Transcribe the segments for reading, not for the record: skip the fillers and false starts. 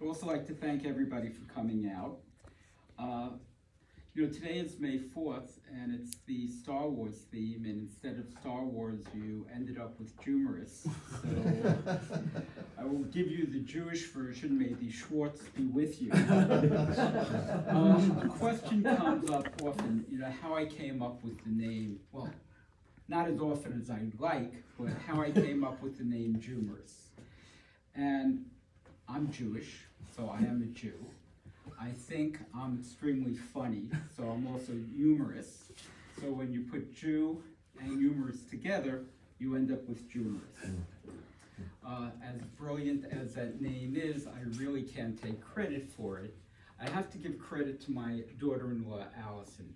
I'd also like to thank everybody for coming out. Today is May 4th, and it's the Star Wars theme, and instead of Star Wars, you ended up with Jumerous. So I will give you the Jewish version, may the Schwartz be with you. The question comes up often, how I came up with the name. Well, not as often as I'd like, but how I came up with the name Jumerous. And I'm Jewish, so I am a Jew. I think I'm extremely funny, so I'm also humorous. So when you put Jew and humorous together, you end up with Jumerous. As brilliant as that name is, I really can't take credit for it. I have to give credit to my daughter-in-law, Allison.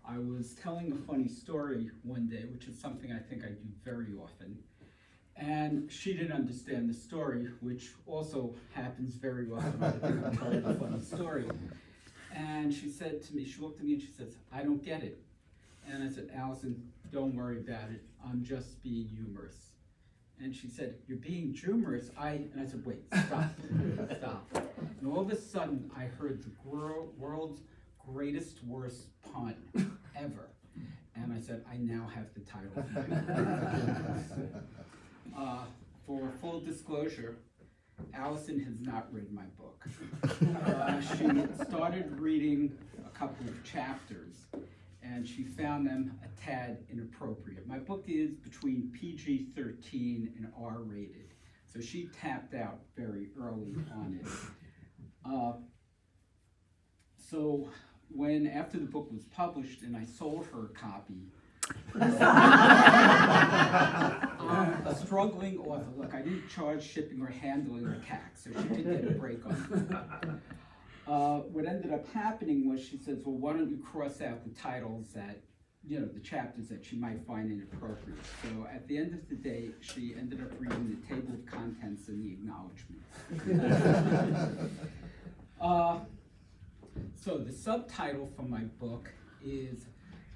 I was telling a funny story one day, which is something I think I do very often. And she didn't understand the story, which also happens very often. I think I'm telling a funny story. And she said to me, she looked at me and she says, "I don't get it." And I said, "Allison, don't worry about it. I'm just being humorous." And she said, "You're being humorous?" And I said, "Wait, stop, stop." And all of a sudden, I heard the world's greatest, worst pun ever. And I said, I now have the title. For full disclosure, Allison has not read my book. She started reading a couple of chapters, and she found them a tad inappropriate. My book is between PG-13 and R-rated, so she tapped out very early on it. So when, after the book was published and I sold her a copy, a struggling author. Look, I didn't charge shipping or handling or tax, so she did get a break on it. What ended up happening was she says, "Well, why don't you cross out the titles that, the chapters that she might find inappropriate." So at the end of the day, she ended up reading the table of contents and the acknowledgments. So the subtitle for my book is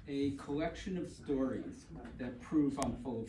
"A Collection of Stories That Prove I'm Full of